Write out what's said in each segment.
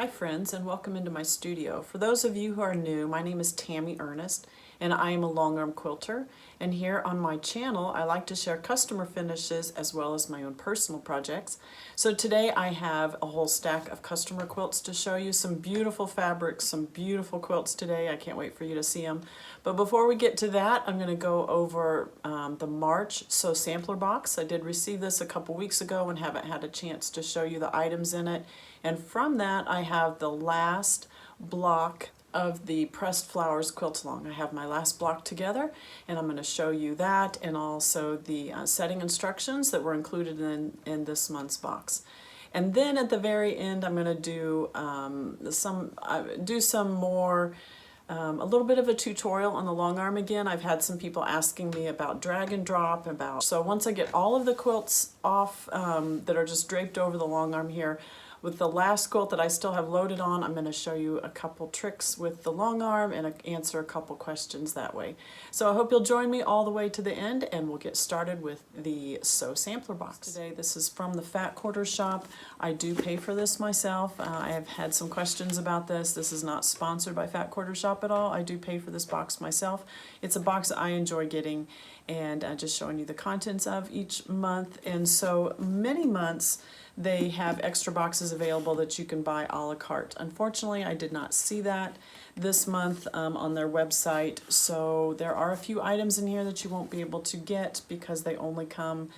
Hi friends, and welcome into my studio. For those of you who are new, my name is Tammy Ernest and I am a longarm quilter, and here on my channel I like to share customer finishes as well as my own personal projects. So today I have a whole stack of customer quilts to show you, some beautiful fabrics, some beautiful quilts today. I can't wait for you to see them. But before we get to that, I'm going to go over the March Sew Sampler Box. I did receive this a couple weeks ago and haven't had a chance to show you the items in it. And from that I have the last block of the Pressed Flowers Quilt Along. I have my last block together and I'm going to show you that, and also the setting instructions that were included in this month's box. And then at the very end I'm going to do some more a little bit of a tutorial on the long arm again. I've had some people asking me about drag and drop, so once I get all of the quilts off that are just draped over the long arm here, with the last quilt that I still have loaded on, I'm going to show you a couple tricks with the long arm and answer a couple questions that way. So I hope you'll join me all the way to the end, and we'll get started with the Sew Sampler Box today. This is from the Fat Quarter Shop. I do pay for this myself. I have had some questions about this. This is not sponsored by Fat Quarter Shop at all. I do pay for this box myself. It's a box that I enjoy getting and just showing you the contents of each month. And so many months they have extra boxes available that you can buy a la carte. Unfortunately, I did not see that this month on their website, so there are a few items in here that you won't be able to get because they only come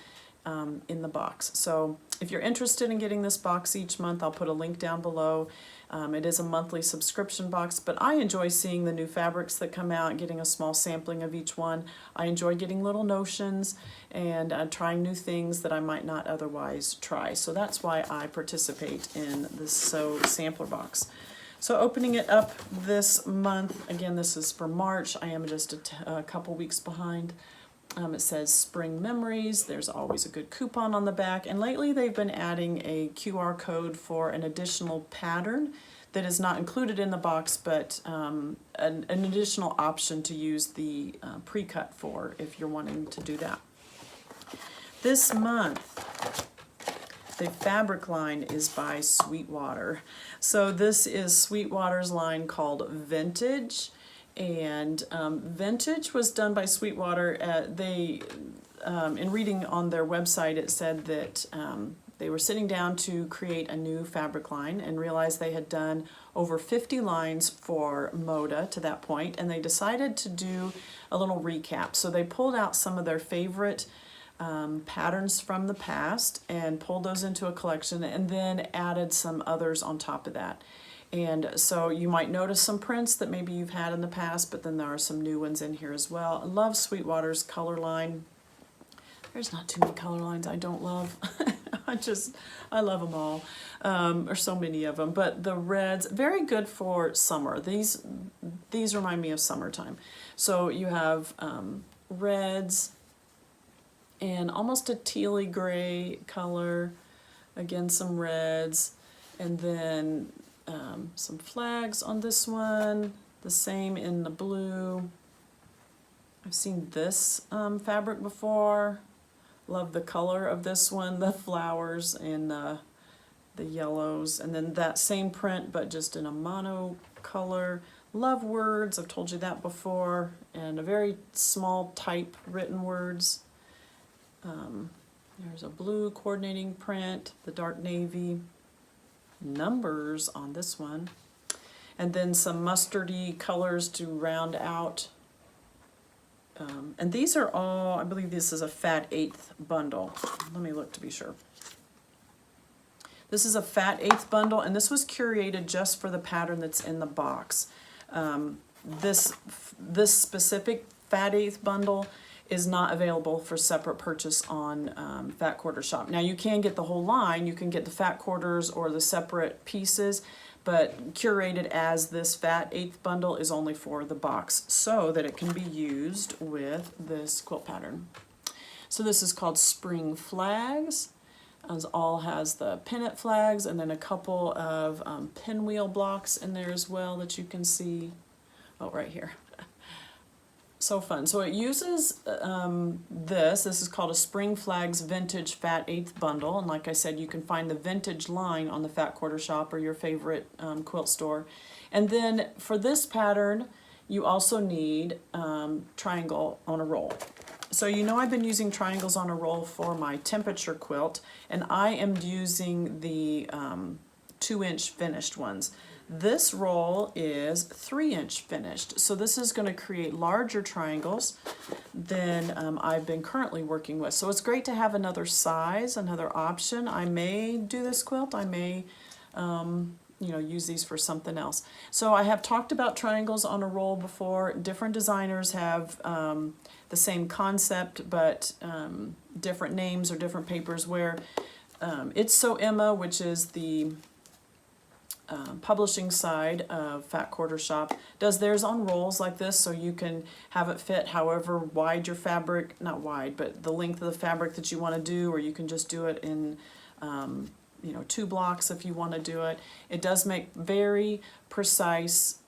in the box. So if you're interested in getting this box each month, I'll put a link down below. It is a monthly subscription box, but I enjoy seeing the new fabrics that come out, getting a small sampling of each one. I enjoy getting little notions and trying new things that I might not otherwise try. So that's why I participate in this Sew Sampler Box. So opening it up this month, again this is for March, I am just a couple weeks behind. It says Spring Memories. There's always a good coupon on the back, and lately they've been adding a QR code for an additional pattern that is not included in the box, but an additional option to use the pre-cut for if you're wanting to do that. This month the fabric line is by Sweetwater. So this is Sweetwater's line called Vintage. And Vintage was done by Sweetwater. In reading on their website, it said that they were sitting down to create a new fabric line and realized they had done over 50 lines for Moda to that point, and they decided to do a little recap. So they pulled out some of their favorite patterns from the past and pulled those into a collection, and then added some others on top of that. And so you might notice some prints that maybe you've had in the past, but then there are some new ones in here as well. I love Sweetwater's color line. There's not too many color lines I don't love. I love them all, or so many of them. But the reds, very good for summer. These remind me of summertime. So you have reds and almost a tealy gray color. Again, some reds, and then some flags on this one, the same in the blue. I've seen this fabric before. Love the color of this one, the flowers and the yellows, and then that same print but just in a mono color. Love words, I've told you that before, and a very small type written words. There's a blue coordinating print, the dark navy, numbers on this one, and then some mustardy colors to round out. And these are all, I believe this is a fat 1/8 bundle. Let me look to be sure. This is a fat 1/8 bundle, and this was curated just for the pattern that's in the box. This specific fat 1/8 bundle is not available for separate purchase on Fat Quarter Shop. Now you can get the whole line, you can get the fat quarters or the separate pieces, but curated as this fat 1/8 bundle is only for the box so that it can be used with this quilt pattern. So this is called Spring Flags. It all has the pennant flags and then a couple of pinwheel blocks in there as well that you can see. Oh, right here. So fun. So it uses this is called a Spring Flags Vintage Fat 1/8 bundle, and like I said, you can find the vintage line on the Fat Quarter Shop or your favorite quilt store. And then for this pattern, you also need triangle on a roll. So you know I've been using triangles on a roll for my temperature quilt, and I am using the 2-inch finished ones. This roll is 3-inch finished, so this is going to create larger triangles than I've been currently working with. So it's great to have another size, another option. I may do this quilt, I may you know, use these for something else. So I have talked about triangles on a roll before. Different designers have the same concept, but different names or different papers. Where It's So Emma, which is the publishing side of Fat Quarter Shop, does theirs on rolls like this, so you can have it fit however wide your fabric, not wide, but the length of the fabric that you want to do, or you can just do it in you know, 2 blocks if you want to do it. It does make very precise,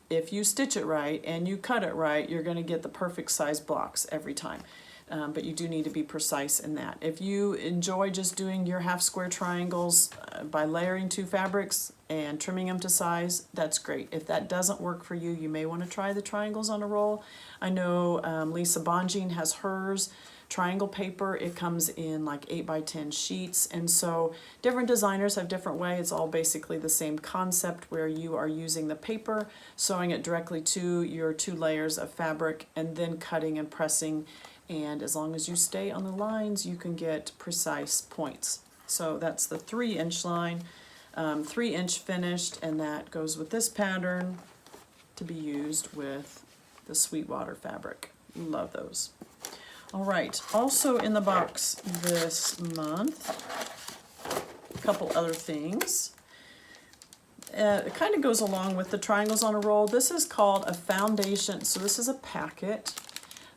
if you stitch it right and you cut it right, you're going to get the perfect size blocks every time. But you do need to be precise in that. If you enjoy just doing your half square triangles by layering 2 fabrics and trimming them to size, that's great. If that doesn't work for you, you may want to try the triangles on a roll. I know Lisa Bonjean has hers triangle paper. It comes in like 8x10 sheets, and so different designers have different ways. It's all basically the same concept, where you are using the paper, sewing it directly to your 2 layers of fabric, and then cutting and pressing. And as long as you stay on the lines, you can get precise points. So that's the 3-inch line, 3-inch finished, and that goes with this pattern to be used with the Sweetwater fabric. Love those. All right, also in the box this month, a couple other things. It kind of goes along with the triangles on a roll. This is called a foundation. So this is a packet.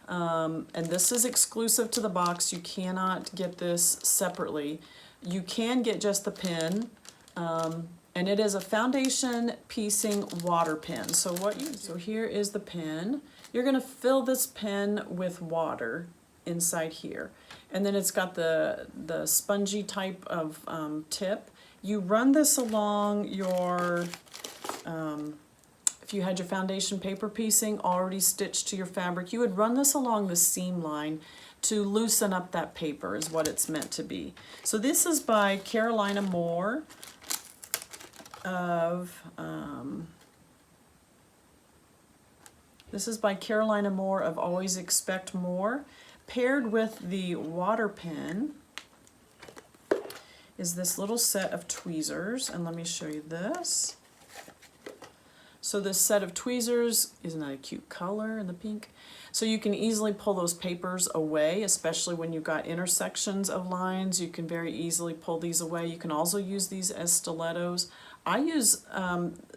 And this is exclusive to the box. You cannot get this separately. You can get just the pin, and it is a foundation piecing water pin. So so here is the pin. You're going to fill this pin with water inside here, and then it's got the spongy type of tip. You run this along your if you had your foundation paper piecing already stitched to your fabric, you would run this along the seam line to loosen up that paper, is what it's meant to be. So this is by Carolyn Moore of Always Expect More. Paired with the water pen is this little set of tweezers, and let me show you this. So this set of tweezers, isn't that a cute color in the pink? So you can easily pull those papers away, especially when you've got intersections of lines. You can very easily pull these away. You can also use these as stilettos. I use,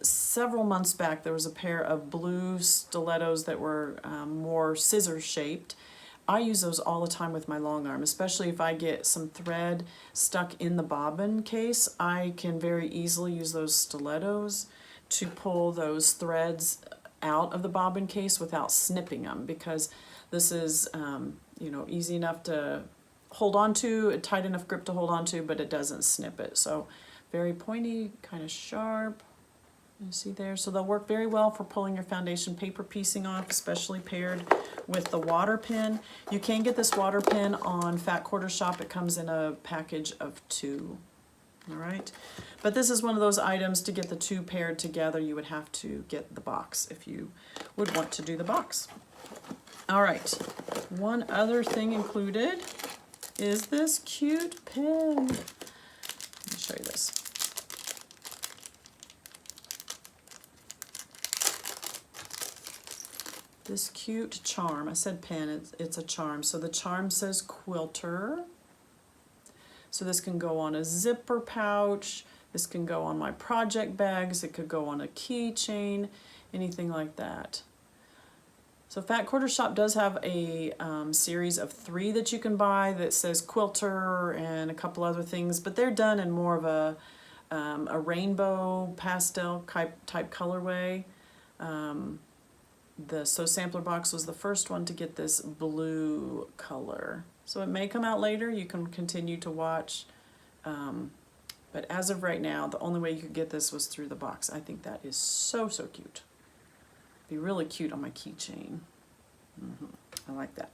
several months back, there was a pair of blue stilettos that were more scissor shaped. I use those all the time with my long arm, especially if I get some thread stuck in the bobbin case. I can very easily use those stilettos to pull those threads out of the bobbin case without snipping them, because this is you know, easy enough to hold on to, a tight enough grip to hold on to, but it doesn't snip it. So very pointy, kind of sharp. You see there? So they'll work very well for pulling your foundation paper piecing off, especially paired with the water pen. You can get this water pen on Fat Quarter Shop. It comes in a package of 2. All right, but this is one of those items, to get the 2 paired together, you would have to get the box if you would want to do the box. All right, one other thing included is this cute pin. Let me show you this. This cute charm. I said pin, it's a charm. So the charm says Quilter. So this can go on a zipper pouch, this can go on my project bags, it could go on a keychain, anything like that. So Fat Quarter Shop does have a series of 3 that you can buy that says Quilter and a couple other things, but they're done in more of a rainbow pastel type colorway. the Sew Sampler box was the first one to get this blue color. So it may come out later, you can continue to watch. But as of right now, the only way you could get this was through the box. I think that is so, so cute. Be really cute on my keychain. I like that.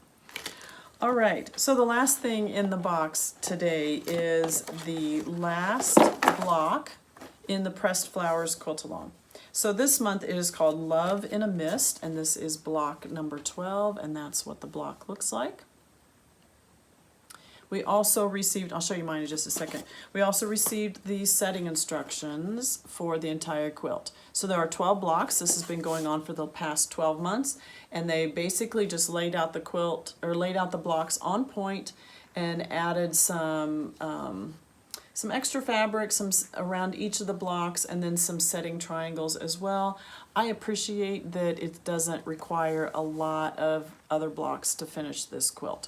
All right, so the last thing in the box today is the last block in the Pressed Flowers Quilt Along. So this month it is called Love in a Mist, and this is block number 12, and that's what the block looks like. We also received, I'll show you mine in just a second, we also received the setting instructions for the entire quilt. So there are 12 blocks. This has been going on for the past 12 months, and they basically just laid out the quilt, or laid out the blocks on point and added some extra fabric, some around each of the blocks, and then some setting triangles as well. I appreciate that it doesn't require a lot of other blocks to finish this quilt.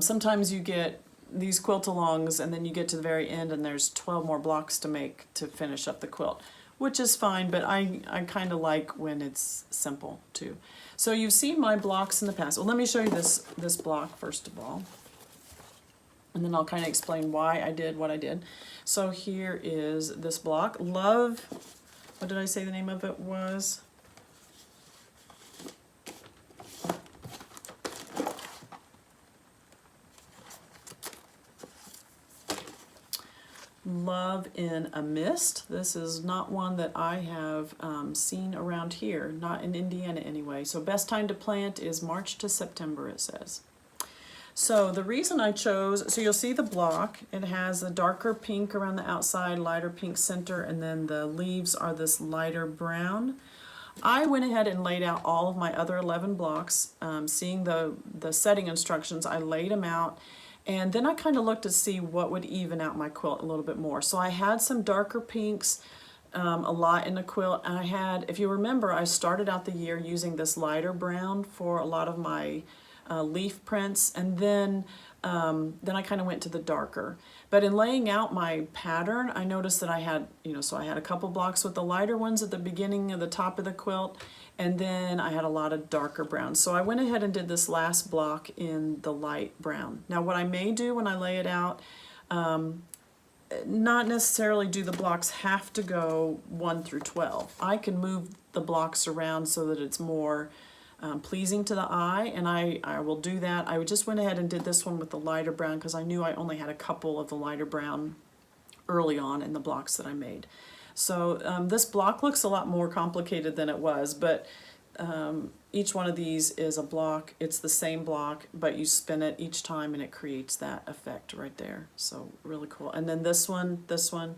Sometimes you get these quilt-alongs and then you get to the very end and there's 12 more blocks to make to finish up the quilt, which is fine, but I kind of like when it's simple too. So you've seen my blocks in the past. Well, let me show you this block first of all, and then I'll kind of explain why I did what I did. So here is this block. Love, what did I say the name of it was? Love in a Mist. This is not one that I have seen around here, not in Indiana anyway. So best time to plant is March to September, it says. So the reason I chose, so you'll see the block, it has a darker pink around the outside, lighter pink center, and then the leaves are this lighter brown. I went ahead and laid out all of my other 11 blocks. Seeing the setting instructions, I laid them out. And then I kind of looked to see what would even out my quilt a little bit more. So I had some darker pinks, a lot in the quilt. And I had, if you remember, I started out the year using this lighter brown for a lot of my leaf prints. And then I kind of went to the darker. But in laying out my pattern, I noticed that I had, so I had a couple blocks with the lighter ones at the beginning of the top of the quilt. And then I had a lot of darker browns. So I went ahead and did this last block in the light brown. Now what I may do when I lay it out, not necessarily do the blocks have to go 1 through 12. I can move the blocks around so that it's more pleasing to the eye, and I will do that. I just went ahead and did this one with the lighter brown because I knew I only had a couple of the lighter brown early on in the blocks that I made. So this block looks a lot more complicated than it was, but each one of these is a block. It's the same block, but you spin it each time and it creates that effect right there. So really cool. And then this one, this one,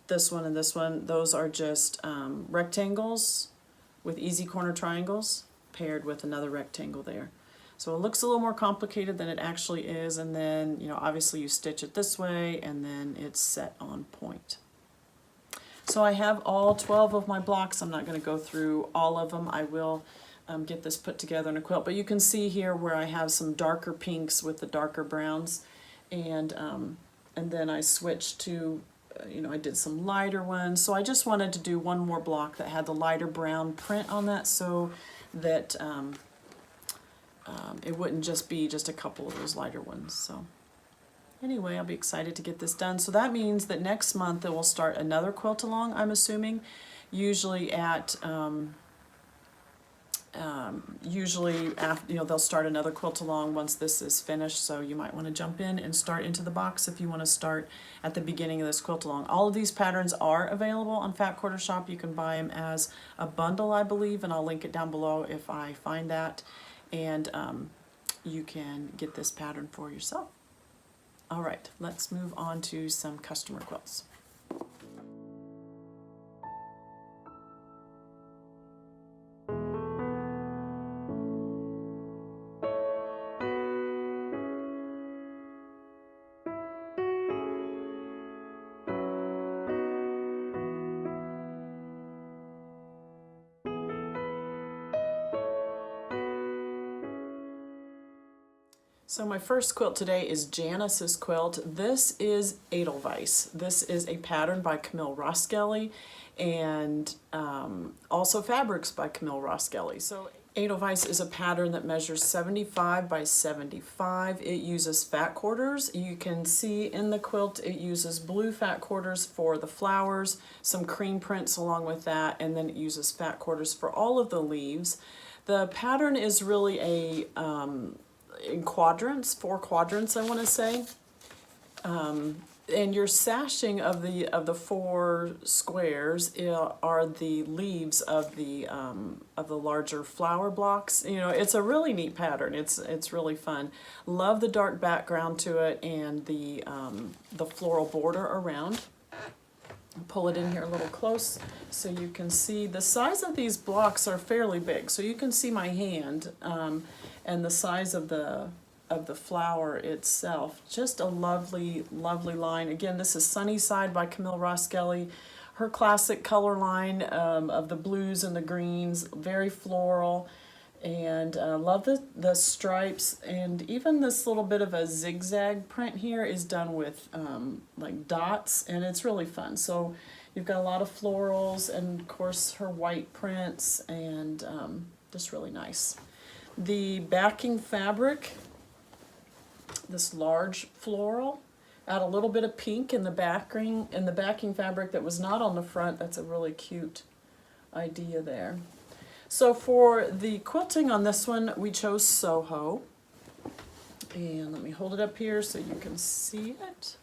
this one, and this one, those are just rectangles with easy corner triangles paired with another rectangle there. So it looks a little more complicated than it actually is, and then, obviously you stitch it this way and then it's set on point. So I have all 12 of my blocks. I'm not going to go through all of them. I will get this put together in a quilt. But you can see here where I have some darker pinks with the darker browns. And then I switched to, I did some lighter ones. So I just wanted to do one more block that had the lighter brown print on that so that it wouldn't just be just a couple of those lighter ones. So anyway, I'll be excited to get this done. So that means that next month it will start another quilt along, I'm assuming, usually at, usually after, they'll start another quilt along once this is finished. So you might want to jump in and start into the box if you want to start at the beginning of this quilt along. All of these patterns are available on Fat Quarter Shop. You can buy them as a bundle, I believe, and I'll link it down below if I find that. And you can get this pattern for yourself. All right, let's move on to some customer quilts. So my first quilt today is Janice's quilt. This is Edelweiss. This is a pattern by Camille Roskelley and also fabrics by Camille Roskelley. So Edelweiss is a pattern that measures 75 by 75. It uses fat quarters. You can see in the quilt it uses blue fat quarters for the flowers, some cream prints along with that, and then it uses fat quarters for all of the leaves. The pattern is really a in quadrants, 4 quadrants I want to say. And your sashing of the 4 squares are the leaves of the larger flower blocks. You know, it's a really neat pattern. It's really fun. Love the dark background to it and the floral border around. Pull it in here a little close so you can see the size of these blocks are fairly big. So you can see my hand and the size of the flower itself. Just a lovely, lovely line. Again, this is Sunnyside by Camille Roskelley. Her classic color line of the blues and the greens, very floral. And love the stripes, and even this little bit of a zigzag print here is done with like dots, and it's really fun. So you've got a lot of florals and of course her white prints, and just really nice. The backing fabric, this large floral, add a little bit of pink in the backing fabric that was not on the front. That's a really cute idea there. So for the quilting on this one, we chose Soho. And let me hold it up here so you can see it.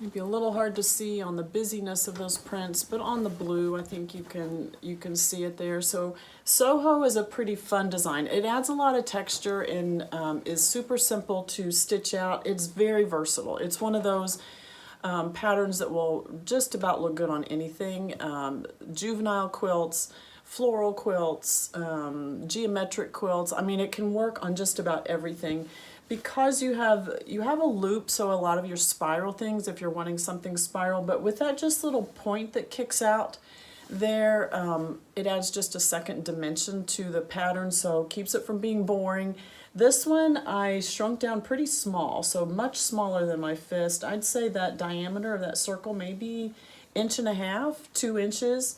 Maybe a little hard to see on the busyness of those prints, but on the blue, I think you can see it there. So Soho is a pretty fun design. It adds a lot of texture and is super simple to stitch out. It's very versatile. It's one of those patterns that will just about look good on anything. Juvenile quilts, floral quilts, geometric quilts. I mean, it can work on just about everything. Because you have a loop, so a lot of your spiral things, if you're wanting something spiral, but with that just little point that kicks out there, it adds just a second dimension to the pattern, so keeps it from being boring. This one I shrunk down pretty small, so much smaller than my fist. I'd say that diameter of that circle maybe 1.5 inches, 2 inches.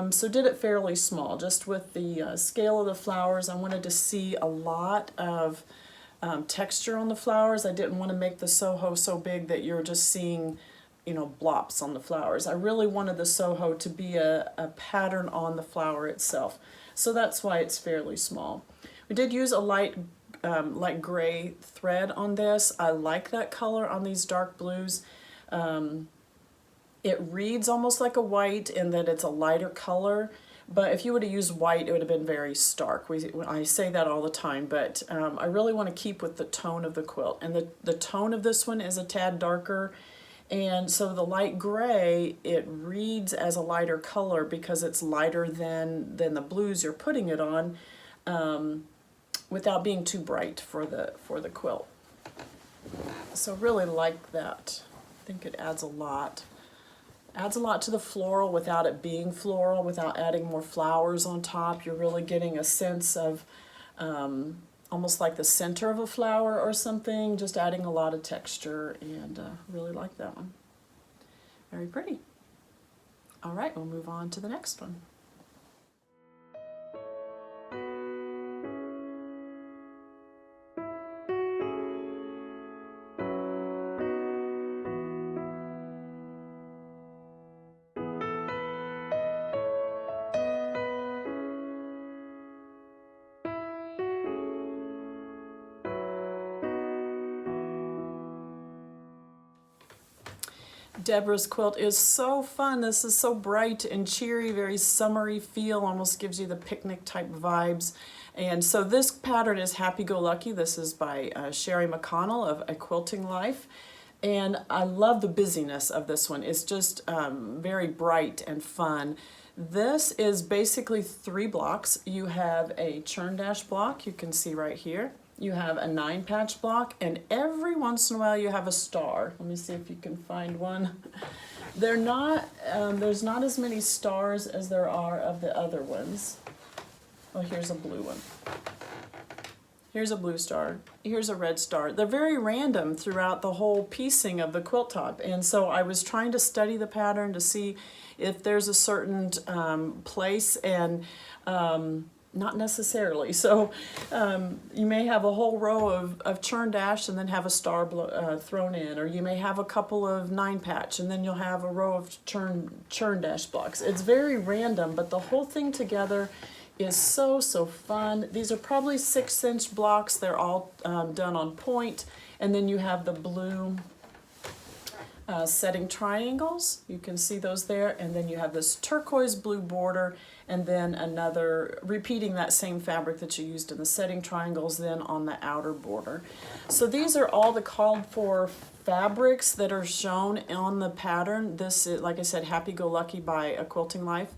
So did it fairly small, just with the scale of the flowers. I wanted to see a lot of texture on the flowers. I didn't want to make the Soho so big that you're just seeing, you know, blops on the flowers. I really wanted the Soho to be a pattern on the flower itself. So that's why it's fairly small. We did use a light gray thread on this. I like that color on these dark blues. It reads almost like a white in that it's a lighter color. But if you would have used white, it would have been very stark. I say that all the time, but I really want to keep with the tone of the quilt. And the tone of this one is a tad darker. And so the light gray, it reads as a lighter color because it's lighter than the blues you're putting it on, without being too bright for the quilt. So really like that. I think it adds a lot. Adds a lot to the floral without it being floral, without adding more flowers on top. You're really getting a sense of almost like the center of a flower or something, just adding a lot of texture, and really like that one. Very pretty. All right, we'll move on to the next one. Deborah's quilt is so fun. This is so bright and cheery, very summery feel, almost gives you the picnic type vibes. And so this pattern is Happy Go Lucky. This is by Sherri McConnell of A Quilting Life. And I love the busyness of this one. It's just very bright and fun. This is basically 3 blocks. You have a churn dash block, you can see right here. You have a 9-patch block, and every once in a while you have a star. Let me see if you can find one. They're not, there's not as many stars as there are of the other ones. Oh, here's a blue one. Here's a blue star. Here's a red star. They're very random throughout the whole piecing of the quilt top. And so I was trying to study the pattern to see if there's a certain place, and not necessarily. So you may have a whole row of churn dash and then have a star thrown in, or you may have a couple of 9-patch and then you'll have a row of churn dash blocks. It's very random, but the whole thing together is so fun. These are probably 6-inch blocks. They're all done on point, and then you have the blue setting triangles. You can see those there, and then you have this turquoise blue border, and then another, repeating that same fabric that you used in the setting triangles then on the outer border. So these are all the called for fabrics that are shown on the pattern. This is, like I said, Happy Go Lucky by A Quilting Life,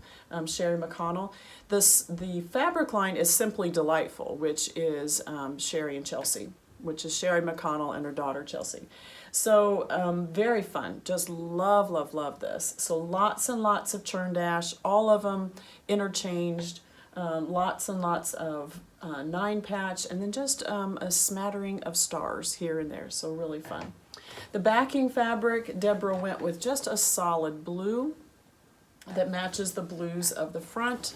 Sherri McConnel. The fabric line is Simply Delightful, which is Sherri and Chelsi, which is Sherri McConnel and her daughter Chelsi. So very fun. Just love this. So lots and lots of churn dash, all of them interchanged, lots and lots of 9-patch, and then just a smattering of stars here and there. So really fun. The backing fabric, Deborah went with just a solid blue that matches the blues of the front.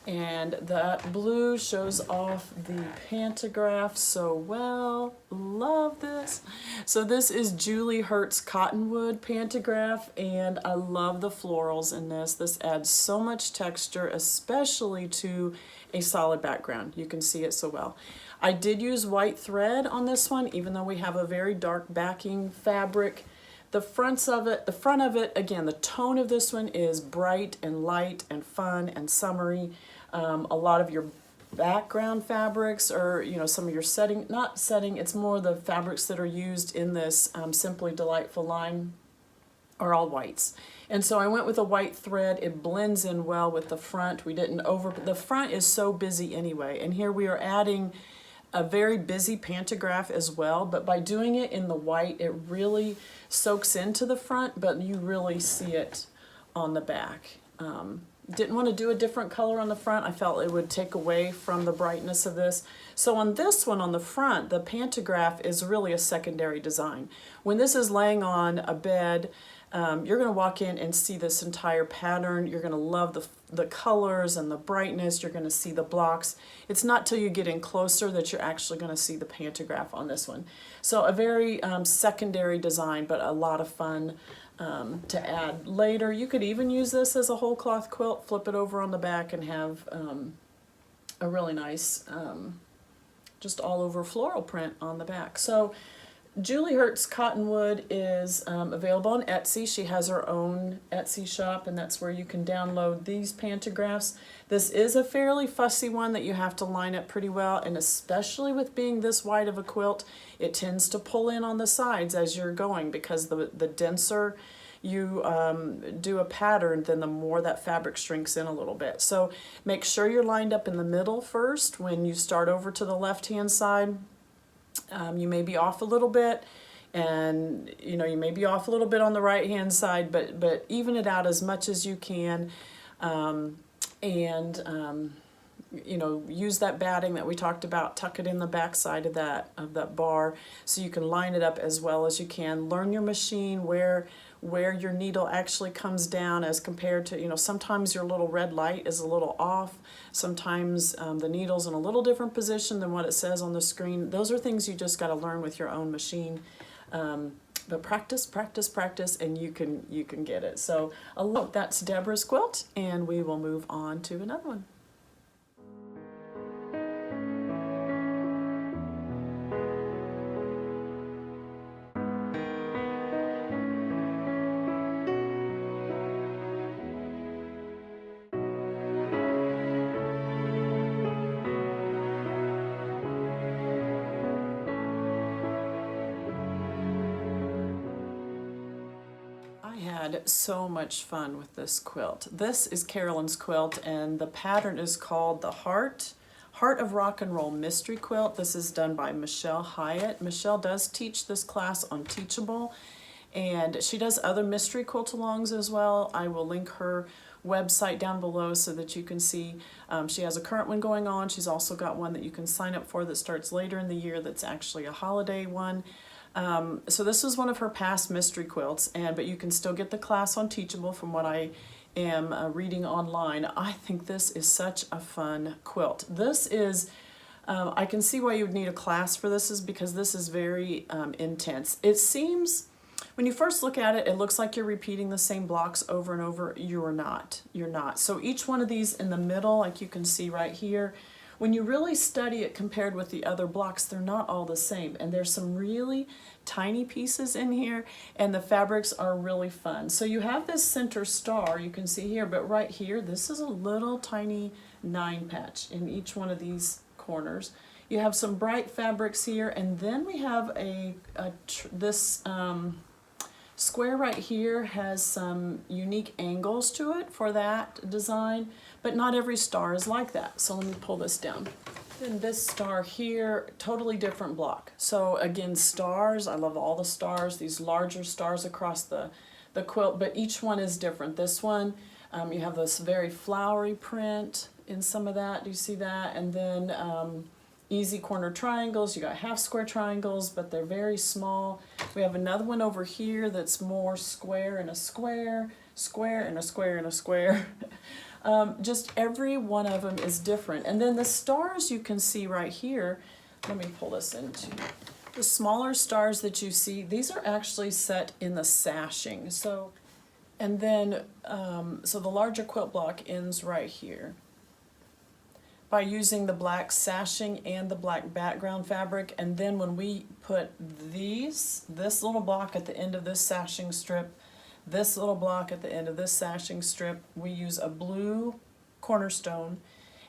And that blue shows off the pantograph so well. Love this. So this is Julie Hertz Cottonwood pantograph, and I love the florals in this. This adds so much texture, especially to a solid background. You can see it so well. I did use white thread on this one, even though we have a very dark backing fabric. The front of it, again, the tone of this one is bright and light and fun and summery. A lot of your background fabrics, or some of your it's more the fabrics that are used in this Simply Delightful line are all whites. And so I went with a white thread. It blends in well with the front. The front is so busy anyway, and here we are adding a very busy pantograph as well, but by doing it in the white, it really soaks into the front, but you really see it on the back. Didn't want to do a different color on the front. I felt it would take away from the brightness of this. So on this one on the front, the pantograph is really a secondary design. When this is laying on a bed, you're going to walk in and see this entire pattern. You're going to love the colors and the brightness. You're going to see the blocks. It's not till you get in closer that you're actually going to see the pantograph on this one. So a very secondary design, but a lot of fun to add later. You could even use this as a whole cloth quilt, flip it over on the back, and have a really nice just all over floral print on the back. So Julie Hertz Cottonwood is available on Etsy. She has her own Etsy shop, and that's where you can download these pantographs. This is a fairly fussy one that you have to line up pretty well, and especially with being this wide of a quilt, it tends to pull in on the sides as you're going, because the denser you do a pattern, then the more that fabric shrinks in a little bit. So make sure you're lined up in the middle first when you start over to the left-hand side. You may be off a little bit, and you may be off a little bit on the right hand side, but even it out as much as you can, use that batting that we talked about, tuck it in the back side of that bar so you can line it up as well as you can. Learn your machine, where your needle actually comes down as compared to, sometimes your little red light is a little off. Sometimes the needle's in a little different position than what it says on the screen. Those are things you just got to learn with your own machine. But practice, and you can get it. So that's Deborah's quilt, and we will move on to another one. So much fun with this quilt. This is Carolyn's quilt, and the pattern is called the Heart of Rock and Roll Mystery Quilt. This is done by Michelle Hiatt. Michelle does teach this class on Teachable, and she does other mystery quilt-alongs as well. I will link her website down below so that you can see. She has a current one going on. She's also got one that you can sign up for that starts later in the year that's actually a holiday one. So this was one of her past mystery quilts, but you can still get the class on Teachable from what I am reading online, I think this is such a fun quilt. This is, I can see why you would need a class for this, is because this is very intense. It seems, when you first look at it, it looks like you're repeating the same blocks over and over. You're not. You're not. So each one of these in the middle, like you can see right here, when you really study it compared with the other blocks, they're not all the same. And there's some really tiny pieces in here, and the fabrics are really fun. So you have this center star, you can see here, but right here, this is a little tiny 9 patch in each one of these corners. You have some bright fabrics here, and then we have this square right here has some unique angles to it for that design, but not every star is like that. So let me pull this down. And this star here, totally different block. So again, stars, I love all the stars, these larger stars across the quilt, but each one is different. This one, you have this very flowery print in some of that, do you see that? And then easy corner triangles, you got half square triangles, but they're very small. We have another one over here that's more square and a square, square and a square and a square. Just every one of them is different. And then the stars you can see right here, let me pull this into the smaller stars that you see, these are actually set in the sashing. So, and then, so the larger quilt block ends right here. By using the black sashing and the black background fabric, and then when we put this little block at the end of this sashing strip, this little block at the end of this sashing strip, we use a blue cornerstone,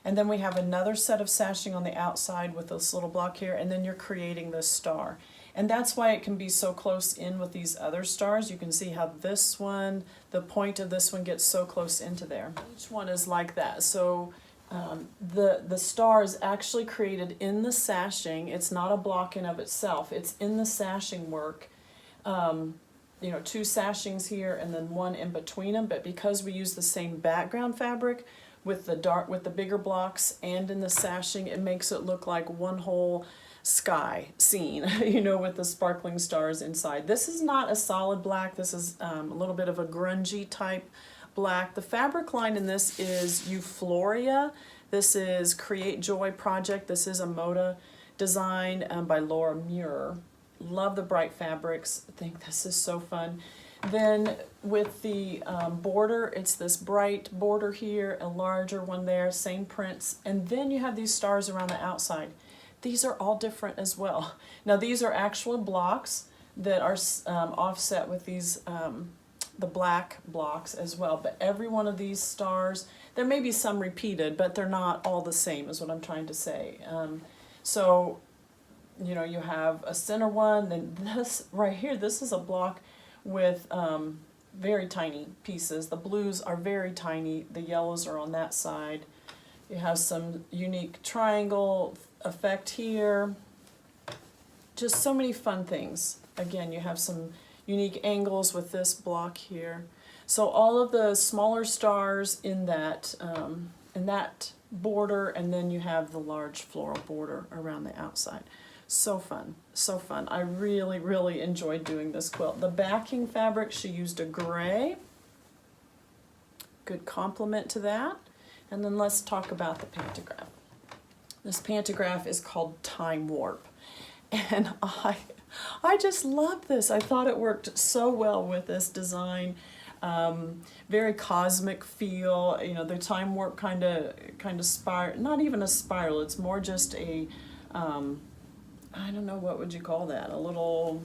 and then we have another set of sashing on the outside with this little block here, and then you're creating this star. And that's why it can be so close in with these other stars. You can see how this one, the point of this one gets so close into there. Each one is like that. So the star is actually created in the sashing. It's not a block in of itself. It's in the sashing work. You know, 2 sashings here and then 1 in between them. But because we use the same background fabric with the bigger blocks and in the sashing, it makes it look like one whole sky scene, you know, with the sparkling stars inside. This is not a solid black. This is a little bit of a grungy type black. The fabric line in this is Euphoria. This is Create Joy Project. This is a Moda design by Muir. Love the bright fabrics. I think this is so fun. Then with the border, it's this bright border here, a larger one there, same prints. And then you have these stars around the outside. These are all different as well. Now these are actual blocks that are offset with these the black blocks as well, but every one of these stars, there may be some repeated, but they're not all the same is what I'm trying to say. So, you know, you have a center one, then this right here, this is a block with very tiny pieces. The blues are very tiny, the yellows are on that side. You have some unique triangle effect here. Just so many fun things. Again, you have some unique angles with this block here. So all of the smaller stars in that border, and then you have the large floral border around the outside. So fun, so fun. I really, really enjoyed doing this quilt. The backing fabric, she used a gray. Good complement to that. And then let's talk about the pantograph. This pantograph is called Time Warp. And I just love this. I thought it worked so well with this design. Very cosmic feel. You know, the time warp kind of spiral. Not even a spiral. It's more just a I don't know, what would you call that? A little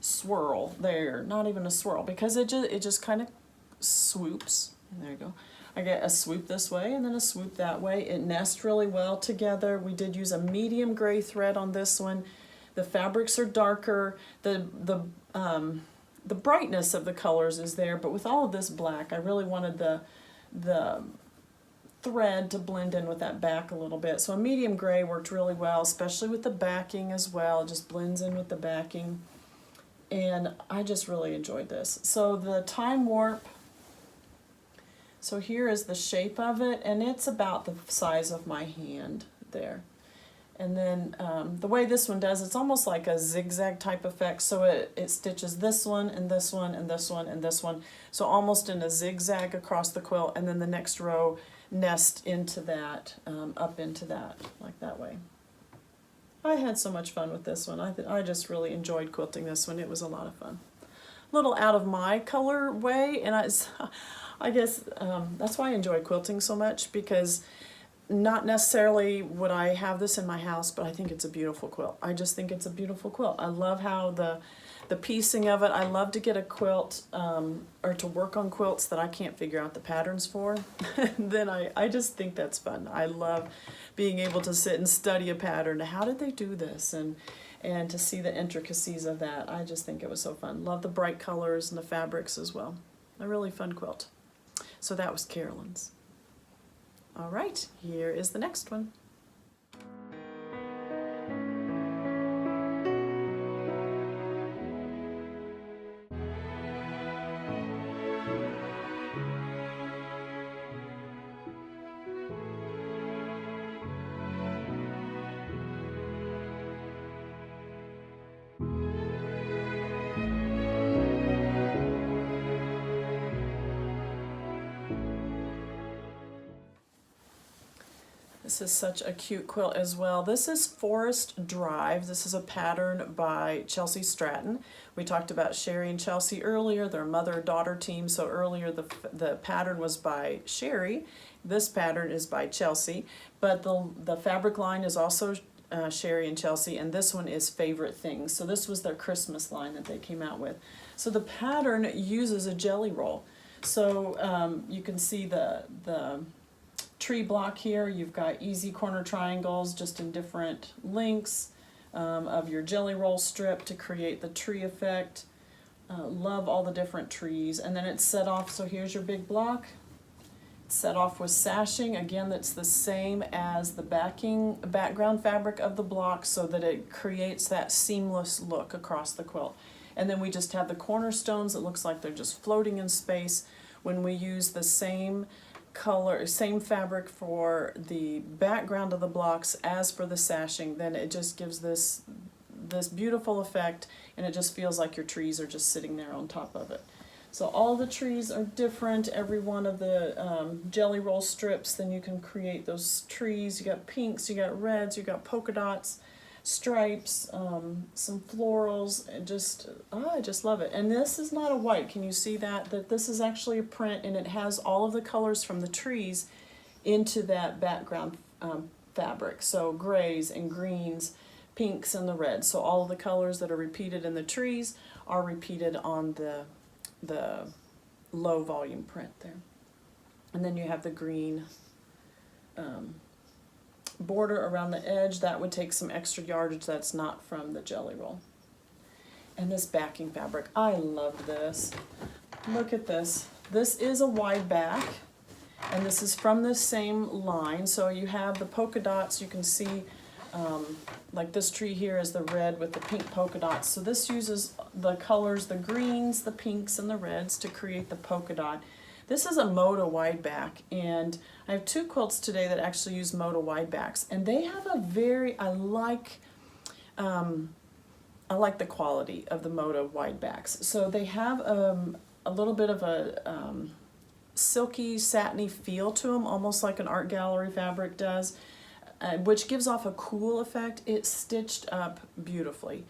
swirl there. Not even a swirl, because it just kind of swoops. There you go. I get a swoop this way and then a swoop that way. It nests really well together. We did use a medium gray thread on this one. The fabrics are darker. The brightness of the colors is there, but with all of this black, I really wanted the thread to blend in with that back a little bit. So a medium gray worked really well, especially with the backing as well. It just blends in with the backing. And I just really enjoyed this. So the Time Warp, so here is the shape of it, and it's about the size of my hand there. And then the way this one does, it's almost like a zigzag type effect. So it stitches this one and this one and this one and this one. So almost in a zigzag across the quilt, and then the next row nest into that, up into that, like that way. I had so much fun with this one. I just really enjoyed quilting this one. It was a lot of fun. A little out of my color way, and I guess that's why I enjoy quilting so much, because not necessarily would I have this in my house, but I think it's a beautiful quilt. I just think it's a beautiful quilt. I love how the piecing of it. I love to get a quilt or to work on quilts that I can't figure out the patterns for. Then I just think that's fun. I love being able to sit and study a pattern. How did they do this? And to see the intricacies of that. I just think it was so fun. Love the bright colors and the fabrics as well. A really fun quilt. So that was Carolyn's. All right, here is the next one. This is such a cute quilt as well. This is Forest Drive. This is a pattern by Chelsi Stratton. We talked about Sherri and Chelsi earlier, their mother-daughter team. So earlier the pattern was by Sherri. This pattern is by Chelsi. But the fabric line is also Sherri and Chelsi, and this one is Favorite Things. So this was their Christmas line that they came out with. So the pattern uses a jelly roll. So you can see the tree block here. You've got easy corner triangles just in different lengths of your jelly roll strip to create the tree effect. Love all the different trees. And then it's set off, so here's your big block. It's set off with sashing. Again, that's the same as the background fabric of the block, so that it creates that seamless look across the quilt. And then we just have the cornerstones. It looks like they're just floating in space. When we use the same color, same fabric for the background of the blocks as for the sashing, then it just gives this beautiful effect, and it just feels like your trees are just sitting there on top of it. So all the trees are different. Every one of the jelly roll strips, then you can create those trees. You got pinks, you got reds, you got polka dots, stripes, some florals, and I just love it. And this is not a white. Can you see that this is actually a print, and it has all of the colors from the trees into that background fabric. So grays and greens, pinks and the reds. So all of the colors that are repeated in the trees are repeated on the low volume print there. And then you have the green border around the edge. That would take some extra yardage that's not from the jelly roll. And this backing fabric, I love this. Look at this. This is a wide back, and this is from the same line. So you have the polka dots. You can see like this tree here is the red with the pink polka dots. So this uses the colors, the greens, the pinks, and the reds to create the polka dot. This is a Moda wide back, and I have two quilts today that actually use Moda wide backs, and they have a I like the quality of the Moda wide backs. So they have a little bit of a silky, satiny feel to them, almost like an art gallery fabric does, which gives off a cool effect. It's stitched up beautifully.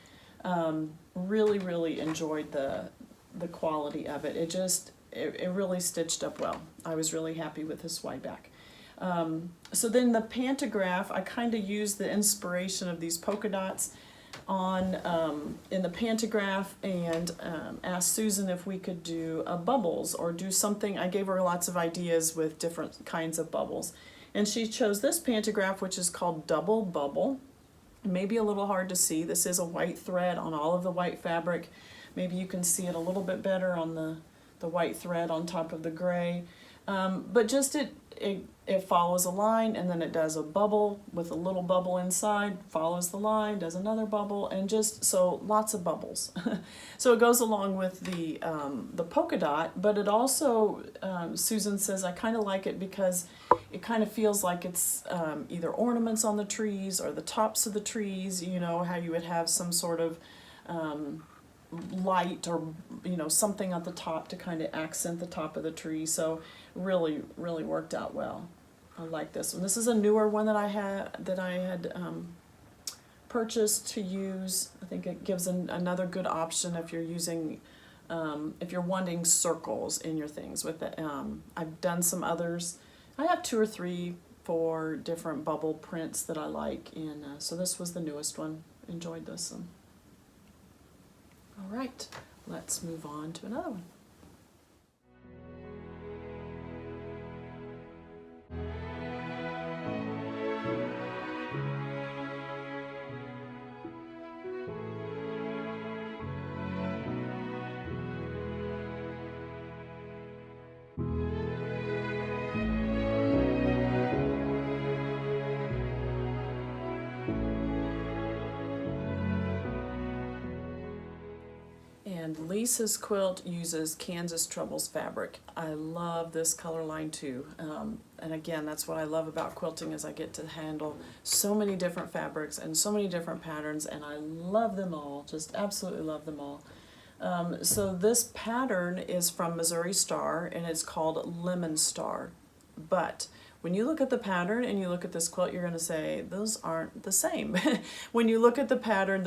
Really, really enjoyed the quality of it. It really stitched up well. I was really happy with this wide back. So then the pantograph, I kind of used the inspiration of these polka dots in the pantograph, and asked Susan if we could do bubbles or do something. I gave her lots of ideas with different kinds of bubbles. And she chose this pantograph, which is called Double Bubble. Maybe a little hard to see. This is a white thread on all of the white fabric. Maybe you can see it a little bit better on the white thread on top of the gray. But just it follows a line, and then it does a bubble with a little bubble inside, follows the line, does another bubble, and just so lots of bubbles. So it goes along with the polka dot, but it also, Susan says, I kind of like it because it kind of feels like it's either ornaments on the trees or the tops of the trees, you know, how you would have some sort of light or, you know, something at the top to kind of accent the top of the tree. So really, really worked out well. I like this one. This is a newer one that I had purchased to use. I think it gives another good option if you're using, if you're wanting circles in your things with it. I've done some others. I have 2 or 3, 4 different bubble prints that I like, and so this was the newest one. Enjoyed this one. All right, let's move on to another one. And Lisa's quilt uses Kansas Troubles fabric. I love this color line too. And again, that's what I love about quilting, is I get to handle so many different fabrics and so many different patterns, and I love them all, just absolutely love them all. So this pattern is from Missouri Star, and it's called Lemon Star. But when you look at the pattern and you look at this quilt, you're going to say, those aren't the same. When you look at the pattern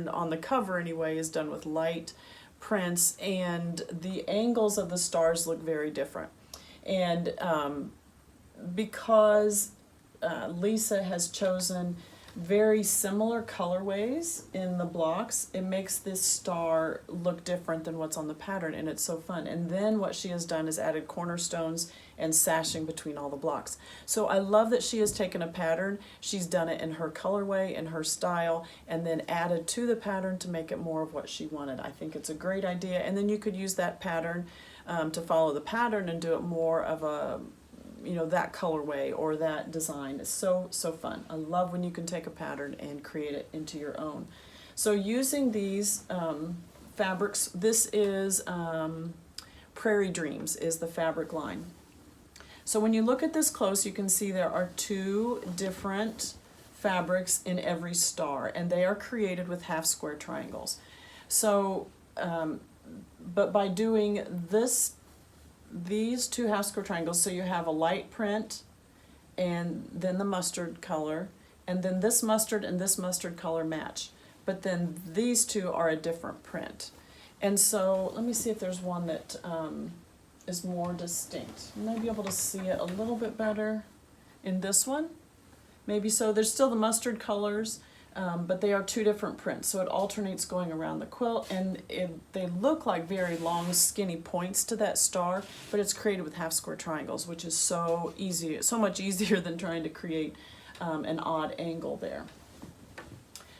on the cover anyway is done with light prints, and the angles of the stars look very different. And because Lisa has chosen very similar colorways in the blocks, it makes this star look different than what's on the pattern, and it's so fun. And then what she has done is added cornerstones and sashing between all the blocks. So I love that she has taken a pattern, she's done it in her colorway and her style, and then added to the pattern to make it more of what she wanted. I think it's a great idea. And then you could use that pattern to follow the pattern and do it more of a, you know, that colorway or that design. Is so fun. I love when you can take a pattern and create it into your own. So using these fabrics, this is Prairie Dreams is the fabric line. So when you look at this close, you can see there are 2 different fabrics in every star, and they are created with half square triangles. So but by doing these 2 half square triangles, so you have a light print and then the mustard color, and then this mustard and this mustard color match, but then these 2 are a different print. And so let me see if there's one that is more distinct. You might be able to see it a little bit better in this one, maybe. So there's still the mustard colors, but they are 2 different prints, so it alternates going around the quilt, and they look like very long skinny points to that star, but it's created with half square triangles, which is so easy, so much easier than trying to create an odd angle there.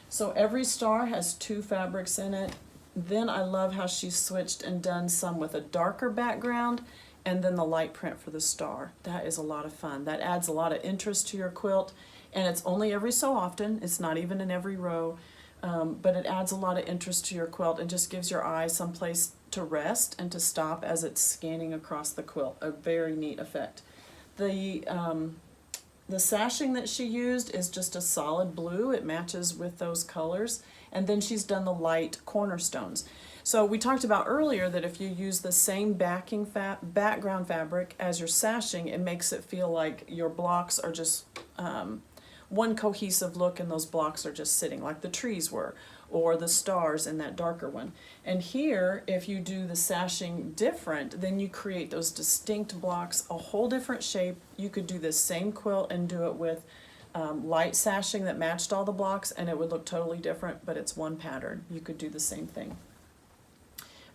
So every star has 2 fabrics in it. Then I love how she switched and done some with a darker background and then the light print for the star. That is a lot of fun. That adds a lot of interest to your quilt. And it's only every so often, it's not even in every row, but it adds a lot of interest to your quilt and just gives your eye some place to rest and to stop as it's scanning across the quilt. A very neat effect. The sashing that she used is just a solid blue. It matches with those colors. And then she's done the light cornerstones. So we talked about earlier that if you use the same background fabric as your sashing, it makes it feel like your blocks are just one cohesive look, and those blocks are just sitting like the trees were, or the stars in that darker one. And here, if you do the sashing different, then you create those distinct blocks, a whole different shape. You could do this same quilt and do it with light sashing that matched all the blocks, and it would look totally different, but it's one pattern. You could do the same thing.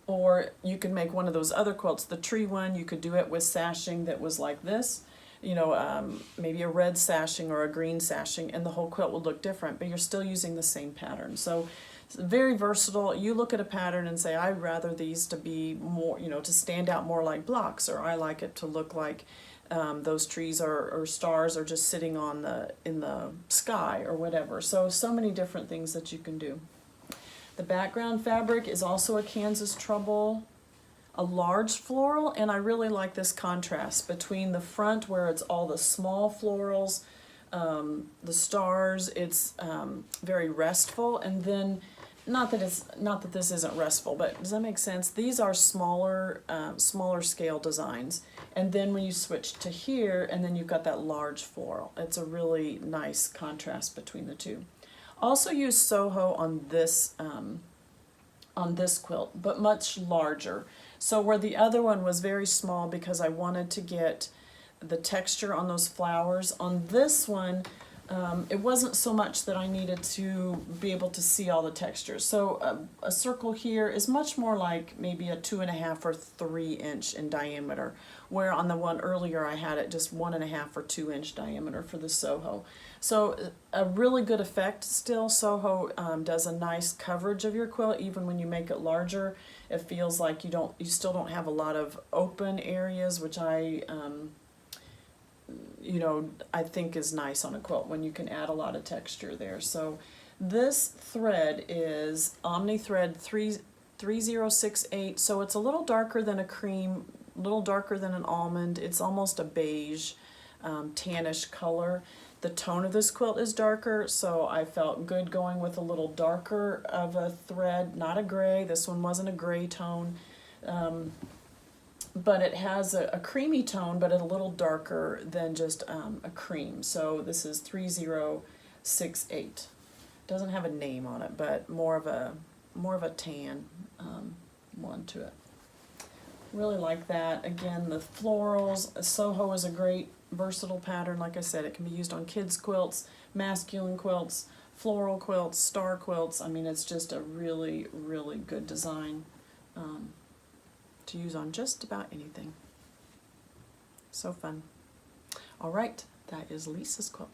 Or you could make one of those other quilts, the tree one, you could do it with sashing that was like this. you know, maybe a red sashing or a green sashing, and the whole quilt will look different, but you're still using the same pattern. So it's very versatile. You look at a pattern and say, I'd rather these to be more, you know, to stand out more like blocks, or I like it to look like those trees or stars are just sitting on in the sky or whatever. So many different things that you can do. The background fabric is also a Kansas Trouble, a large floral, and I really like this contrast between the front where it's all the small florals, the stars. It's very restful, and then not that this isn't restful, but does that make sense? These are smaller scale designs, and then when you switch to here, and then you've got that large floral. It's a really nice contrast between the two. Also use Soho on this quilt, but much larger. So where the other one was very small because I wanted to get the texture on those flowers, on this one it wasn't so much that I needed to be able to see all the textures. So a circle here is much more like maybe a 2.5 or 3 inch in diameter, where on the one earlier I had it just 1.5 or 2 inch diameter for the Soho. So a really good effect still. Soho does a nice coverage of your quilt. Even when you make it larger, it feels like you still don't have a lot of open areas, which I think is nice on a quilt when you can add a lot of texture there. So this thread is Omni Thread 3068, so it's a little darker than a cream, a little darker than an almond. It's almost a beige, tannish color. The tone of this quilt is darker, so I felt good going with a little darker of a thread, not a gray. This one wasn't a gray tone. But it has a creamy tone, but a little darker than just a cream. So this is 3068. Doesn't have a name on it, but more of a tan one to it. Really like that. Again, the florals. Soho is a great versatile pattern. Like I said, it can be used on kids' quilts, masculine quilts, floral quilts, star quilts. I mean, it's just a really, really good design. To use on just about anything. So fun. All right, that is Lisa's quilt.